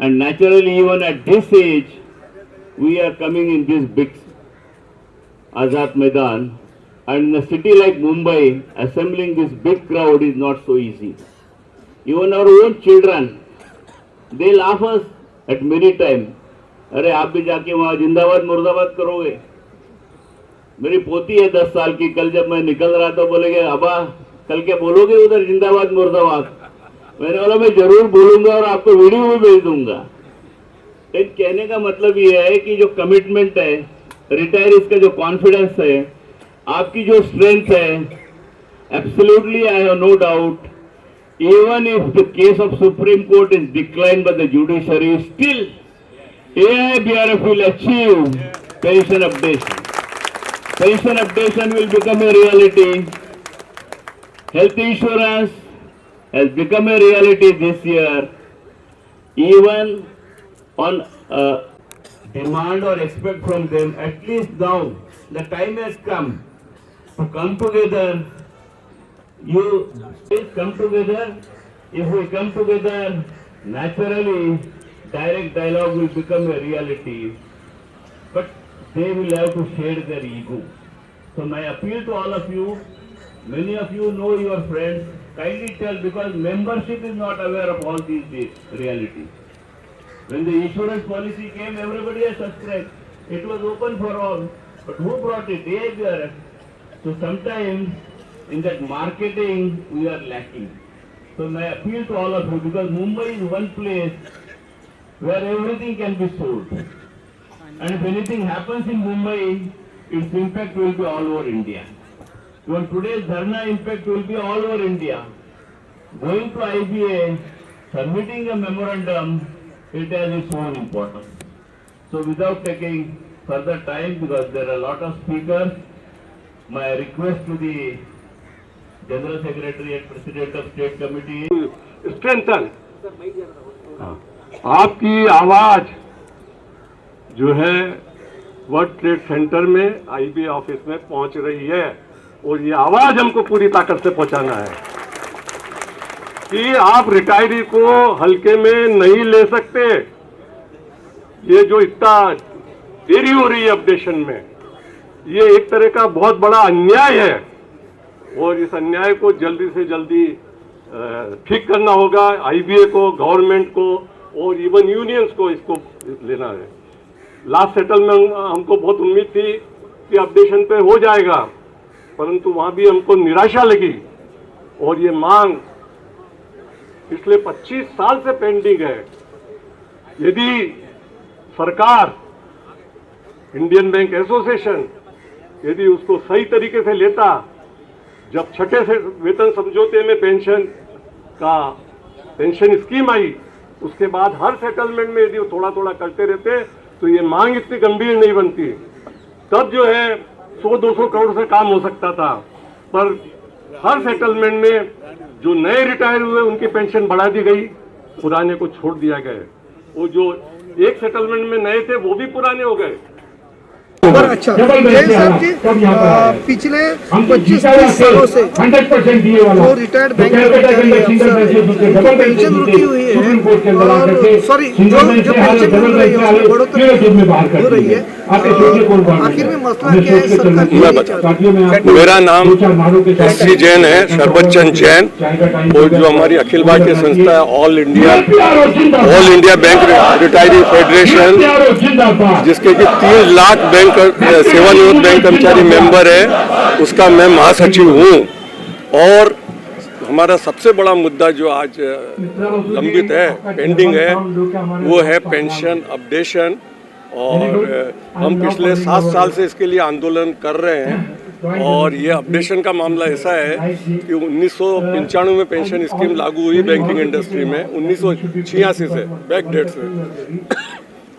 And naturally, even at this age, we are coming in this big Azad Maidan. And in a city like Mumbai, assembling this big crowd is not so easy. Even our own children, they laugh us at many times. अरे आप भी जाके वहां जिंदाबाद मुर्दाबाद करोगे? मेरी पोती है 10 साल की, कल जब मैं निकल रहा था बोलेगे अबा कल क्या बोलोगे उधर जिंदाबाद मुर्दाबाद? मैंने बोला मैं जरूर बोलूंगा और आपको वीडियो भी भेज दूंगा। एक कहने का मतलब ये है कि जो कमिटमेंट है, रिटायरीज का जो कॉन्फिडेंस है, आपकी जो स्ट्रेंथ है, absolutely I have no doubt, even if the case of Supreme Court is declined by the judiciary, still AIBRF will achieve pension updation. Pension updation will become a reality. Health insurance has become a reality this year. Even on demand or expect from them, at least now the time has come to come together. You please come together. If we come together, naturally, direct dialogue will become a reality. But they will have to share their ego. So my appeal to all of you, many of you know your friends, kindly tell, because membership is not aware of all these realities. When the insurance policy came, everybody has subscribed. It was open for all. But who brought it? AIBRF. So sometimes in that marketing we are lacking. So my appeal to all of you, because Mumbai is one place where everything can be sold, and if anything happens in Mumbai, its impact will be all over India. Even today's Dharna impact will be all over India. Going to IBA, submitting a memorandum, it has its own importance. So without taking further time, because there are a lot of speakers, my request to the General Secretary and President of State Committee strengthen. आपकी आवाज जो है world trade centre में IB office में पहुंच रही है, और ये आवाज हमको पूरी ताकत से पहुंचाना है कि आप रिटायरी को हल्के में नहीं ले सकते। ये जो इतना देरी हो रही है अपडेशन में, ये एक तरह का बहुत बड़ा अन्याय है, और इस अन्याय को जल्दी से जल्दी ठीक करना होगा। आईबीए को, गवर्नमेंट को और इवन यूनियंस को इसको लेना है। लास्ट सेटलमेंट हमको बहुत उम्मीद थी कि अपडेशन पे हो जाएगा, परंतु वहां भी हमको निराशा लगी, और ये मांग पिछले 25 साल से पेंडिंग है। यदि सरकार, इंडियन बैंक एसोसिएशन यदि उसको सही तरीके से लेता, जब छठे से वेतन समझौते में पेंशन स्कीम आई, उसके बाद हर सेटलमेंट में यदि वो थोड़ा थोड़ा करते रहते तो ये मांग इतनी गंभीर नहीं बनती। तब जो है 100-200 करोड़ से काम हो सकता था, पर हर सेटलमेंट में जो नए रिटायर हुए उनकी पेंशन बढ़ा दी गई, पुराने को छोड़ दिया गया। वो जो एक सेटलमेंट में नए थे वो भी पुराने हो गए। अच्छा, जैन साहब जी, पिछले 25-30 सालों से जो रिटायर्ड बैंक पेंशन रुकी हुई है, और सॉरी जो पेंशन मिल रही है उसमें बढ़ोतरी हो रही है, आखिर में मसला क्या है? सरकार मेरा नाम श्री जैन है, शरबत चंद जैन, और जो हमारी अखिल भारतीय संस्था है all India bank retiree federation, जिसके कि 3 लाख बैंक सेवानिवृत्त बैंक कर्मचारी मेंबर है, उसका मैं महासचिव हूँ। और हमारा सबसे बड़ा मुद्दा जो आज लंबित है, पेंडिंग है, वो है पेंशन अपडेशन। और हम पिछले 7 साल से इसके लिए आंदोलन कर रहे हैं। और ये अपडेशन का मामला ऐसा है कि 1995 में पेंशन स्कीम लागू हुई बैंकिंग इंडस्ट्री में, 1986 से बैक डेट से।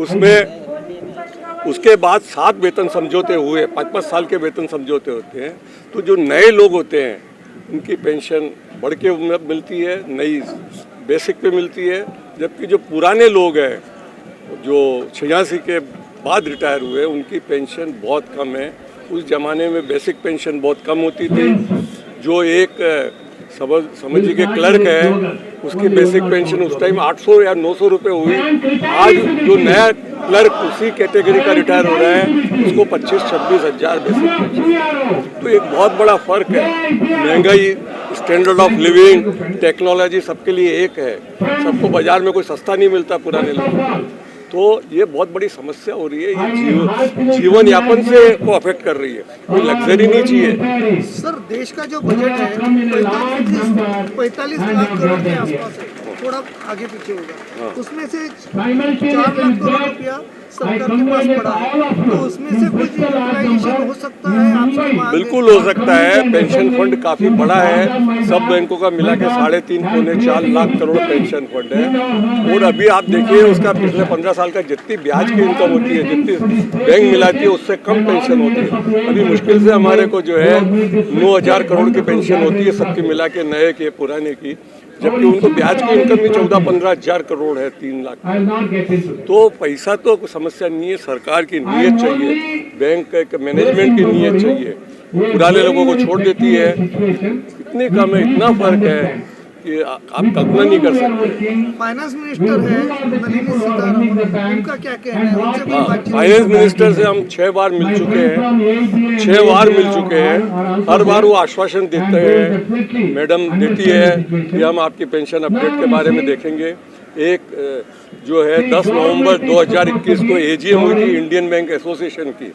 उसमें उसके बाद 7 वेतन समझौते हुए, 5-5 साल के वेतन समझौते होते हैं। तो जो नए लोग होते हैं उनकी पेंशन बढ़ के मिलती है, नई बेसिक पे मिलती है, जबकि जो पुराने लोग हैं जो 86 के बाद रिटायर हुए उनकी पेंशन बहुत कम है। उस ज़माने में बेसिक पेंशन बहुत कम होती थी, जो एक समझिए कि क्लर्क है, उसकी बेसिक पेंशन उस टाइम 800 या 900 रुपये हुई। आज जो नया क्लर्क उसी कैटेगरी का रिटायर हो रहा है, उसको 25-26 हज़ार बेसिक पेंशन। तो एक बहुत बड़ा फर्क है। महंगाई, स्टैंडर्ड ऑफ लिविंग, टेक्नोलॉजी सबके लिए एक है। सबको बाजार में कोई सस्ता नहीं मिलता पुराने लोगों। तो ये बहुत बड़ी समस्या हो रही है। ये जीवन यापन से को अफेक्ट कर रही है। कोई लग्जरी नहीं चाहिए। सर, देश का जो बजट है 45 लाख करोड़ के आसपास है, थोड़ा आगे पीछे होगा। उसमें से 4 लाख करोड़ रुपया सरकार के पास पड़ा है, तो उसमें से कुछ यूटिलाइजेशन हो सकता है आपकी मांग? बिल्कुल हो सकता है। पेंशन फंड काफी बड़ा है, सब बैंकों का मिला के 3.5-4 लाख करोड़ पेंशन फंड है। और अभी आप देखिए उसका पिछले 15 साल का जितनी ब्याज की इनकम होती है, जितनी बैंक मिलाती है, उससे कम पेंशन होती है। अभी मुश्किल से हमारे को जो है 9,000 करोड़ की पेंशन होती है, सबकी मिला के, नए के पुराने की, जबकि उनको ब्याज की इनकम भी 14-15 हज़ार करोड़ है, 3 लाख। तो पैसा तो समस्या नहीं है, सरकार की नीयत चाहिए, बैंक के मैनेजमेंट की नीयत चाहिए। पुराने लोगों को छोड़ देती है, इतनी कम है, इतना फर्क है कि आप कल्पना नहीं कर सकते। फाइनेंस मिनिस्टर है नलिनी सीतारमण, उनका क्या कहना है? उनसे भी बातचीत? फाइनेंस मिनिस्टर से हम 6 बार मिल चुके हैं, 6 बार मिल चुके हैं। हर बार वो आश्वासन देते हैं, मैडम देती है कि हम आपकी पेंशन अपडेट के बारे में देखेंगे। एक जो है 10 नवंबर 2021 को एजीएम हुई थी इंडियन बैंक एसोसिएशन की,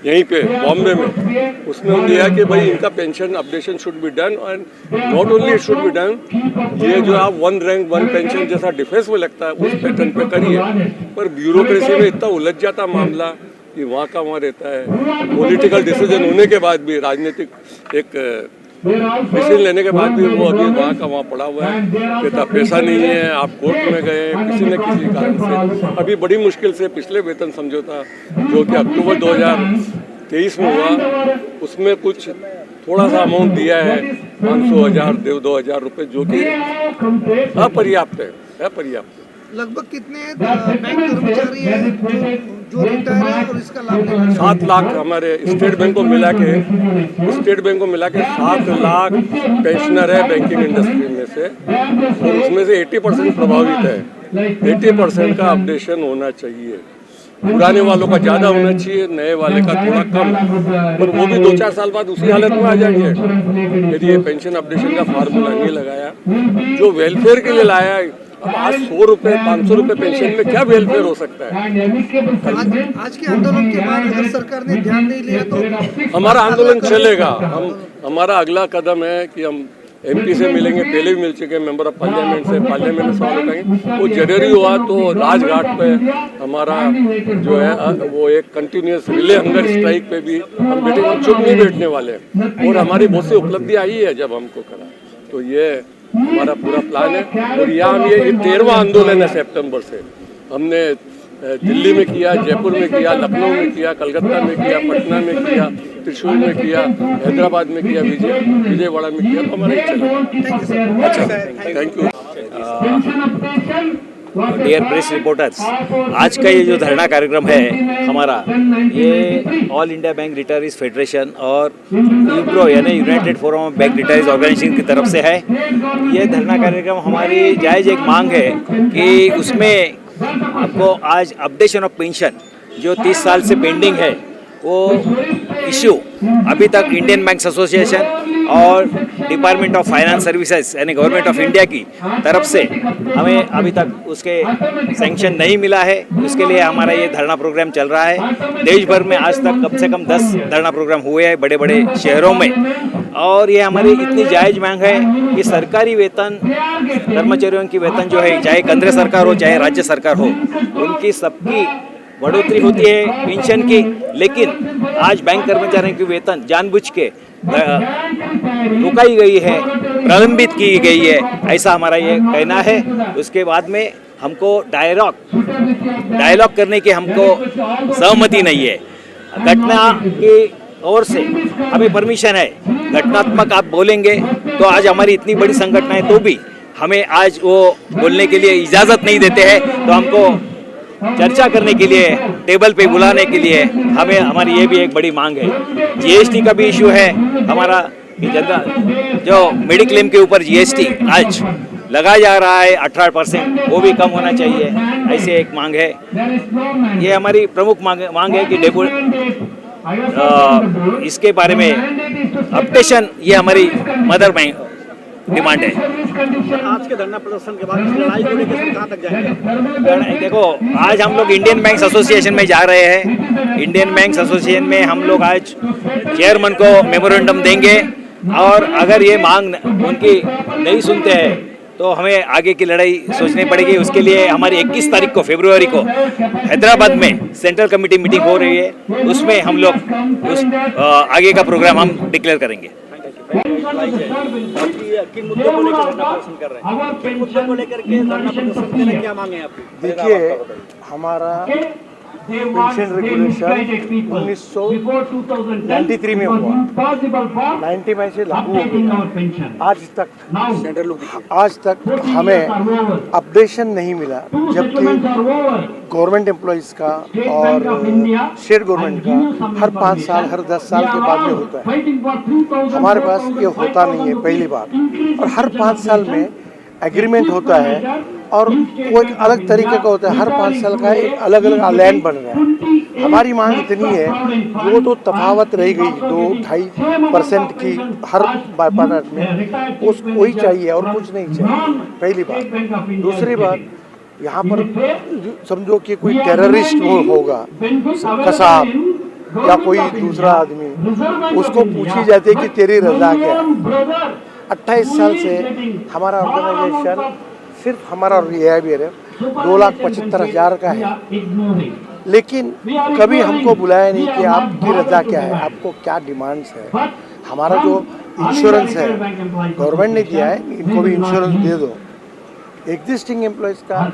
यहीं पे बॉम्बे में। उसमें दिया कि भाई इनका pension updation should be done, and not only it should be done, ये जो आप 1 रैंक 1 पेंशन जैसा डिफेंस में लगता है उस पैटर्न पे करिए। पर ब्यूरोक्रेसी में इतना उलझ जाता मामला कि वहाँ का वहाँ रहता है। पॉलिटिकल डिसीजन होने के बाद भी, राजनीतिक एक डिसीजन लेने के बाद भी वो अभी वहाँ का वहाँ पड़ा हुआ है। कहता पैसा नहीं है, आप कोर्ट में गए किसी न किसी कारण से। अभी बड़ी मुश्किल से पिछले वेतन समझौता जो कि अक्टूबर 2023 में हुआ, उसमें कुछ थोड़ा सा अमाउंट दिया है, 500,000 2,000 रुपये, जो कि अपर्याप्त है, अपर्याप्त। लगभग कितने बैंक कर्मचारी हैं जो रिटायर है और इसका लाभ ले रहे हैं? 7 लाख हमारे स्टेट बैंक को मिला के 7 लाख पेंशनर है बैंकिंग इंडस्ट्री में से, और उसमें से 80% प्रभावित है। 80% का अपडेशन होना चाहिए। पुराने वालों का ज़्यादा होना चाहिए, नए वाले का थोड़ा कम, पर वो भी 2-4 साल बाद उसी हालत में आ जाएंगे यदि ये पेंशन अपडेशन का फार्मूला नहीं लगाया। जो वेलफेयर के लिए लाया है, अब आज 100 रुपये 500 रुपये पेंशन में क्या वेलफेयर हो सकता है? आज के आंदोलन के बाद अगर सरकार ने ध्यान नहीं लिया तो हमारा आंदोलन चलेगा। हमारा अगला कदम है कि हम एमपी से मिलेंगे, पहले भी मिल चुके हैं, मेंबर ऑफ पार्लियामेंट से, पार्लियामेंट में सवाल उठाएंगे। वो जरूरी हुआ तो राजघाट पे हमारा जो है वो एक कंटिन्यूस रिले हंगर स्ट्राइक पे भी हम बैठे, हम चुप नहीं बैठने वाले हैं। और हमारी बहुत सी उपलब्धि आई है जब हमको करा, तो ये हमारा पूरा प्लान है। और यहाँ हम ये 13वां आंदोलन है सितंबर से। हमने दिल्ली में किया, जयपुर में किया, लखनऊ में किया, कलकत्ता में किया, पटना में किया, त्रिशूर में किया, हैदराबाद में किया, विजयवाड़ा में किया। तो हमारा चला। अच्छा, thank you. Dear press reporters, आज का ये जो धरना कार्यक्रम है हमारा, ये all India bank retirees federation और यूप्रो यानी united forum of bank retirees organisation की तरफ से है। ये धरना कार्यक्रम हमारी जायज़ एक मांग है कि उसमें आपको आज अपडेशन ऑफ पेंशन जो 30 साल से पेंडिंग है, वो इशू अभी तक इंडियन बैंक्स एसोसिएशन और डिपार्टमेंट ऑफ फाइनेंस सर्विसेज यानी गवर्नमेंट ऑफ इंडिया की तरफ से हमें अभी तक उसके सैंक्शन नहीं मिला है। उसके लिए हमारा ये धरना प्रोग्राम चल रहा है। देश भर में आज तक कम से कम 10 धरना प्रोग्राम हुए हैं बड़े बड़े शहरों में, और ये हमारी इतनी जायज़ मांग है कि सरकारी वेतन, कर्मचारियों की वेतन जो है, चाहे केंद्र सरकार हो चाहे राज्य सरकार हो, उनकी सबकी बढ़ोतरी होती है पेंशन की, लेकिन आज बैंक कर्मचारियों की वेतन जानबूझ के रुकाई गई है, प्रलंबित की गई है, ऐसा हमारा ये कहना है। उसके बाद में हमको डायलॉग करने की हमको सहमति नहीं है। घटना की ओर से हमें परमिशन है, घटनात्मक आप बोलेंगे तो आज हमारी इतनी बड़ी संगठन है तो भी हमें आज वो बोलने के लिए इजाज़त नहीं देते हैं। तो हमको चर्चा करने के लिए टेबल पे बुलाने के लिए हमारी ये भी एक बड़ी मांग है। जीएसटी का भी इशू है हमारा कि जनता जो मेडिक्लेम के ऊपर जीएसटी आज लगाया जा रहा है 18%, वो भी कम होना चाहिए, ऐसे एक मांग है। ये हमारी प्रमुख मांग है कि इसके बारे में अपडेशन, ये हमारी मदर डिमांड है। आज के धरना प्रदर्शन के बाद इस लड़ाई को लेकर कहां तक जाएंगे? देखो, आज हम लोग इंडियन बैंक्स एसोसिएशन में जा रहे हैं। इंडियन बैंक्स एसोसिएशन में हम लोग आज चेयरमैन को मेमोरेंडम देंगे, और अगर ये मांग उनकी नहीं सुनते हैं तो हमें आगे की लड़ाई सोचनी पड़ेगी। उसके लिए हमारी 21 तारीख को फरवरी को हैदराबाद में सेंट्रल कमेटी मीटिंग हो रही है, उसमें हम लोग उस आगे का प्रोग्राम हम डिक्लेयर करेंगे। किन मुद्दों को लेकर धरना प्रदर्शन कर रहे हैं? किन मुद्दों को लेकर के धरना प्रदर्शन कर रहे हैं? क्या मांगे आपकी? देखिए, हमारा पेंशन रेगुलेशन 1993 में हुआ, 90 में से लागू हो गया। आज तक हमें अपडेशन नहीं मिला, जबकि गवर्नमेंट एम्प्लॉइज का और स्टेट गवर्नमेंट का हर 5 साल हर 10 साल के बाद में होता है। हमारे पास ये होता नहीं है, पहली बात। और हर 5 साल में एग्रीमेंट होता है, और वो एक अलग तरीके का होता है। हर 5 साल का एक अलग अलग आलैन बन रहा है। हमारी मांग इतनी है, वो तो तफावत रह गई 2-2.5% की हर बाइपार्ट में, उसको वही चाहिए और कुछ नहीं चाहिए, पहली बात। दूसरी बात, यहाँ पर समझो कि कोई टेररिस्ट होगा, कसाब या कोई दूसरा आदमी, उसको पूछी जाती है कि तेरी रजा क्या है। 28 साल से हमारा ऑर्गेनाइजेशन, सिर्फ हमारा AIBR 2,75,000 का है, लेकिन कभी हमको बुलाया नहीं कि आपकी रजा क्या है, आपको क्या डिमांड्स है। हमारा जो इंश्योरेंस है गवर्नमेंट ने दिया है, इनको भी इंश्योरेंस दे दो। एग्जिस्टिंग एम्प्लॉयज़ का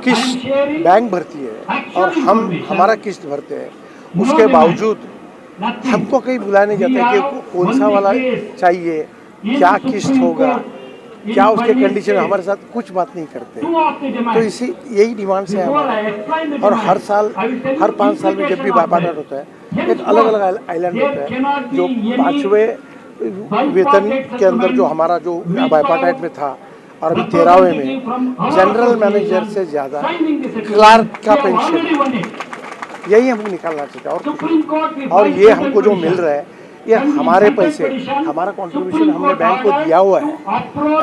किस्त बैंक भरती है और हमारा किस्त भरते हैं, उसके बावजूद हमको कहीं बुलाया नहीं जाता कि कौन सा वाला चाहिए, क्या किस्त होगा, क्या उसके कंडीशन, हमारे साथ कुछ बात नहीं करते। तो इसी यही डिमांड्स है हमारे। और हर साल हर 5 साल में जब भी बाइपार्टाइट होता है, एक अलग अलग आइलैंड होता है। जो 5वें वेतन के अंदर जो हमारा जो बाइपार्टाइट में था, और अभी 13वें में जनरल मैनेजर से ज़्यादा क्लार्क का पेंशन, यही हम निकालना चाहते हैं। और ये हमको जो मिल रहा है, ये हमारे पैसे, हमारा कंट्रीब्यूशन हमने बैंक को दिया हुआ है,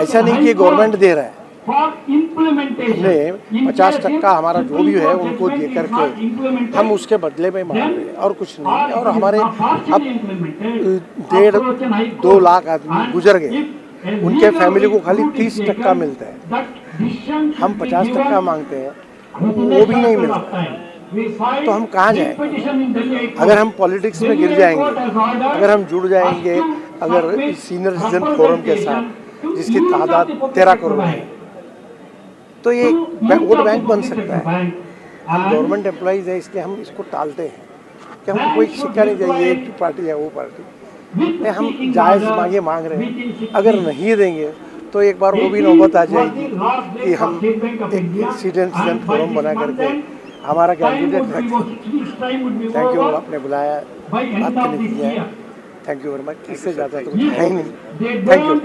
ऐसा नहीं कि गवर्नमेंट दे रहा है। हमने 50% हमारा जो भी है उनको दे करके हम उसके बदले में मांग रहे हैं, और कुछ नहीं। और हमारे अब 1.5-2 लाख आदमी गुजर गए, उनके फैमिली को खाली 30% मिलता है। हम 50% मांगते हैं, वो भी नहीं मिलता है। तो हम कहाँ जाएं? अगर हम पॉलिटिक्स में गिर जाएंगे, अगर हम जुड़ जाएंगे अगर सीनियर सिटीजन फोरम के साथ, जिसकी तादाद 13 करोड़ है, तो ये वोट बैंक बन सकता है। हम गवर्नमेंट एम्प्लॉइज हैं, इसलिए हम इसको टालते हैं कि हमको कोई शिक्का नहीं चाहिए, एक पार्टी या वो पार्टी। हम जायज़ मांगे मांग रहे हैं, अगर नहीं देंगे तो एक बार वो भी नौबत आ जाएगी कि हम एक सिटीजन फोरम बना करके हमारा कैंडिडेट रखें। थैंक यू, आपने बुलाया, बात करने दिया। Thank you very much. इससे ज़्यादा तो कुछ है ही नहीं। Thank you.